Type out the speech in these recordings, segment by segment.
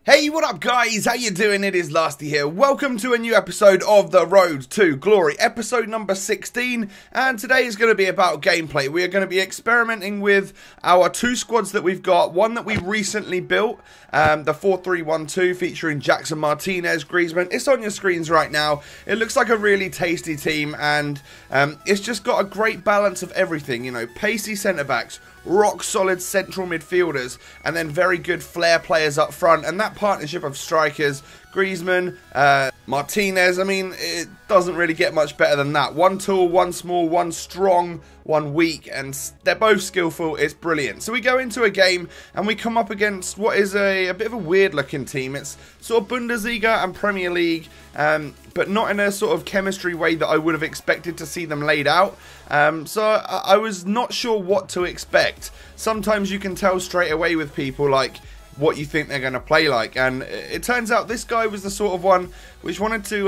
Hey, what up guys? How you doing? It is Lasty here. Welcome to a new episode of The Road to Glory, episode number 16, and today is going to be about gameplay. We are going to be experimenting with our two squads that we've got, one that we recently built, the 4-3-1-2 featuring Jackson, Martinez, Griezmann. It's on your screens right now. It looks like a really tasty team, and it's just got a great balance of everything, you know, pacey centre-backs, rock solid central midfielders, and then very good flair players up front, and that partnership of strikers, Griezmann, Martinez, I mean, it doesn't really get much better than that. One tall, one small, one strong, one weak, and they're both skillful. It's brilliant. So we go into a game and we come up against what is a bit of a weird looking team. It's sort of Bundesliga and Premier League, but not in a sort of chemistry way that I would have expected to see them laid out. So I was not sure what to expect. Sometimes you can tell straight away with people like what you think they're going to play like, and it turns out this guy was the sort of one which wanted to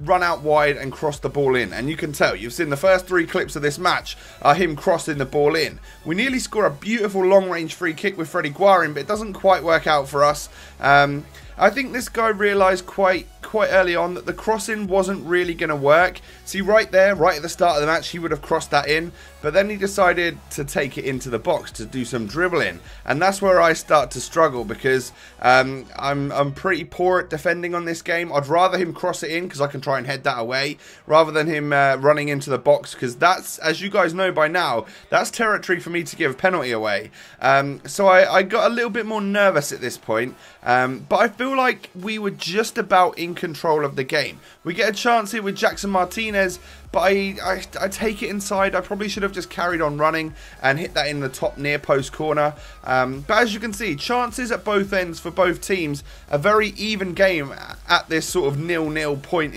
run out wide and cross the ball in, and you can tell. You've seen the first 3 clips of this match are him crossing the ball in. We nearly score a beautiful long-range free kick with Freddie Guarin, but it doesn't quite work out for us. I think this guy realised quite early on that the crossing wasn't really going to work. See, right there, right at the start of the match, he would have crossed that in, but then he decided to take it into the box to do some dribbling, and that's where I start to struggle, because I'm pretty poor at defending on this game. I'd rather him cross it in because I can try and head that away, rather than him running into the box, because that's, as you guys know by now, that's territory for me to give a penalty away. So I got a little bit more nervous at this point, but I feel like we were just about in control of the game. We get a chance here with Jackson Martinez, but I take it inside. I probably should have just carried on running and hit that in the top near post corner. But as you can see, chances at both ends for both teams. A very even game at this sort of 0-0 point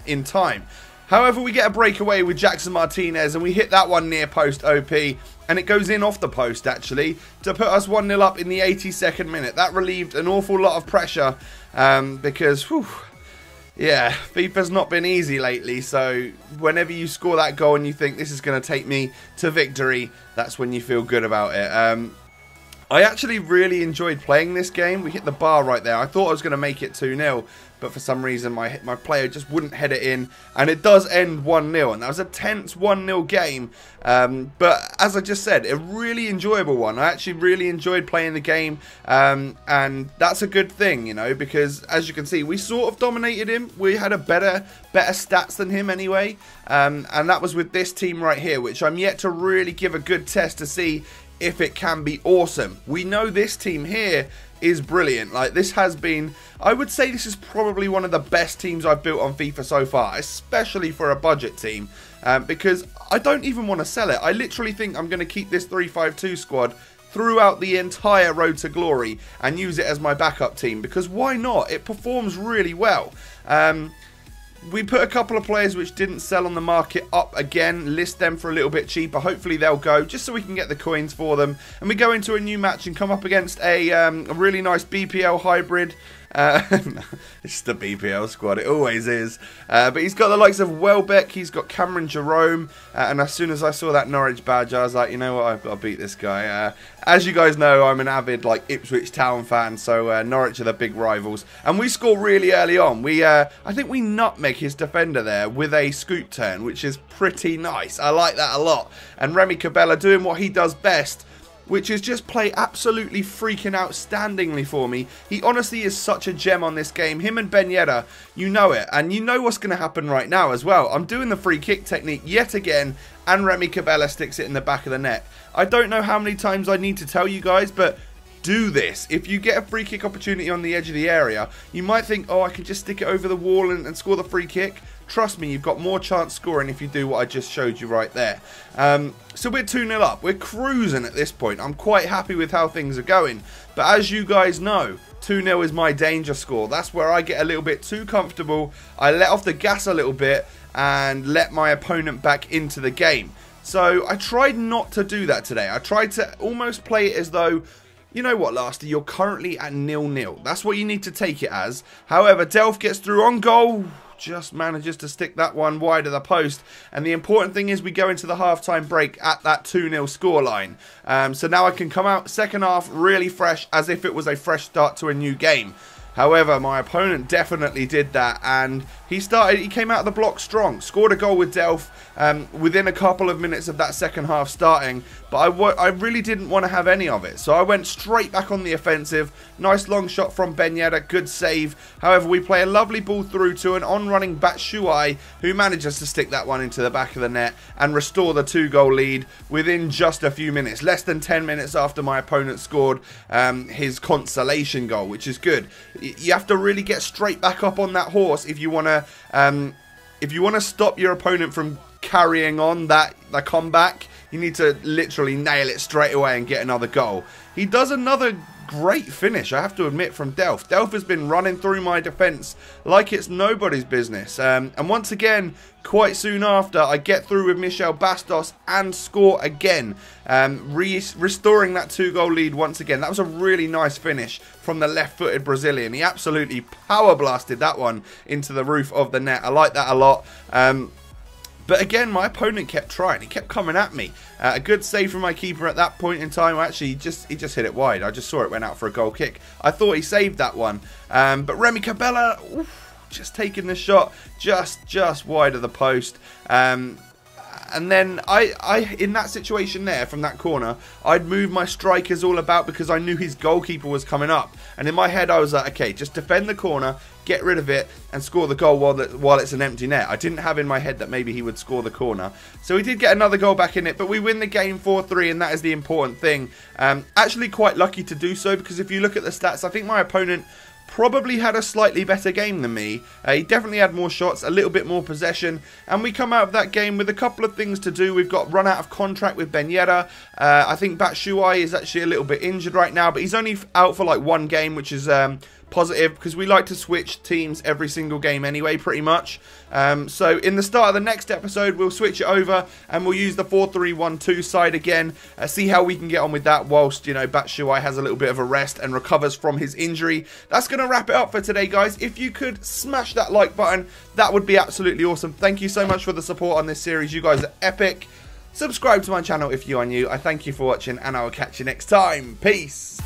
in time. However, we get a breakaway with Jackson Martinez, and we hit that one near post OP, and it goes in off the post actually to put us 1-0 up in the 82nd minute. That relieved an awful lot of pressure, because whew, yeah, FIFA's not been easy lately, so whenever you score that goal and you think this is going to take me to victory, that's when you feel good about it. I actually really enjoyed playing this game. We hit the bar right there. I thought I was going to make it 2-0, but for some reason my player just wouldn't head it in, and it does end 1-0, and that was a tense 1-0 game. But as I just said, a really enjoyable one. I actually really enjoyed playing the game, and that's a good thing, you know, because as you can see, we sort of dominated him. We had a better stats than him anyway, and that was with this team right here, which I'm yet to really give a good test to see if it can be awesome. We know this team here is brilliant. Like, this has been, I would say this is probably one of the best teams I've built on FIFA so far, especially for a budget team, because I don't even want to sell it. I literally think I'm going to keep this 3-5-2 squad throughout the entire Road to Glory and use it as my backup team, because why not? It performs really well. We put a couple of players which didn't sell on the market up again, list them for a little bit cheaper. Hopefully they'll go, just so we can get the coins for them. And we go into a new match and come up against a really nice BPL hybrid. It's the BPL squad, it always is. But he's got the likes of Welbeck, he's got Cameron Jerome, and as soon as I saw that Norwich badge, I was like, you know what, I've got to beat this guy. As you guys know, I'm an avid Ipswich Town fan, so Norwich are the big rivals. And we score really early on. I think we nutmeg his defender there with a scoop turn, which is pretty nice. I like that a lot. And Remy Cabella doing what he does best, which is just play absolutely freaking outstandingly for me. He honestly is such a gem on this game. Him and Ben Yedder, you know it. And you know what's going to happen right now as well. I'm doing the free kick technique yet again, and Remy Cabella sticks it in the back of the net. I don't know how many times I need to tell you guys, but do this. If you get a free kick opportunity on the edge of the area, you might think, oh, I can just stick it over the wall and score the free kick. Trust me, you've got more chance scoring if you do what I just showed you right there. So we're 2-0 up. We're cruising at this point. I'm quite happy with how things are going. But as you guys know, 2-0 is my danger score. That's where I get a little bit too comfortable. I let off the gas a little bit and let my opponent back into the game. So I tried not to do that today. I tried to almost play it as though, you know what, Lasty, you're currently at 0-0. That's what you need to take it as. However, Delph gets through on goal. just manages to stick that one wide of the post. And the important thing is we go into the half-time break at that 2-0 scoreline. So now I can come out second half really fresh, as if it was a fresh start to a new game. However, my opponent definitely did that, and he came out of the block strong, scored a goal with Delph within a couple of minutes of that second half starting, but I really didn't want to have any of it, so I went straight back on the offensive. Nice long shot from Ben Yedder, good save. However, we play a lovely ball through to an on-running Batshuayi, who manages to stick that one into the back of the net and restore the 2-goal lead within just a few minutes, less than 10 minutes after my opponent scored his consolation goal, which is good. You have to really get straight back up on that horse if you want to stop your opponent from carrying on the comeback. You need to literally nail it straight away and get another goal. He does another great finish, I have to admit, from Delph. Delph has been running through my defence like it's nobody's business. And once again, quite soon after, I get through with Michel Bastos and score again, restoring that 2-goal lead once again. That was a really nice finish from the left-footed Brazilian. He absolutely power blasted that one into the roof of the net. I like that a lot. But again, my opponent kept trying. He kept coming at me. A good save from my keeper at that point in time. Actually, he just hit it wide. I just saw it went out for a goal kick. I thought he saved that one. But Remy Cabella, just taking the shot just wide of the post. And then I in that situation there, from that corner, I'd move my strikers all about because I knew his goalkeeper was coming up. And in my head, I was like, okay, just defend the corner, get rid of it, and score the goal while it's an empty net. I didn't have in my head that maybe he would score the corner. So he did get another goal back in it, but we win the game 4-3, and that is the important thing. Actually quite lucky to do so, because if you look at the stats, I think my opponent probably had a slightly better game than me. He definitely had more shots, a little bit more possession, and we come out of that game with a couple of things to do. We've got run out of contract with Ben Yedder. I think Batshuayi is actually a little bit injured right now, but he's only out for like one game, which is positive, because we like to switch teams every single game anyway, pretty much. So in the start of the next episode, we'll switch it over and we'll use the 4-3-1-2 side again, see how we can get on with that whilst, you know, Batshuayi has a little bit of a rest and recovers from his injury. That's going to wrap it up for today, guys. If you could smash that like button, that would be absolutely awesome. Thank you so much for the support on this series. You guys are epic. Subscribe to my channel if you are new. I thank you for watching, and I will catch you next time. Peace.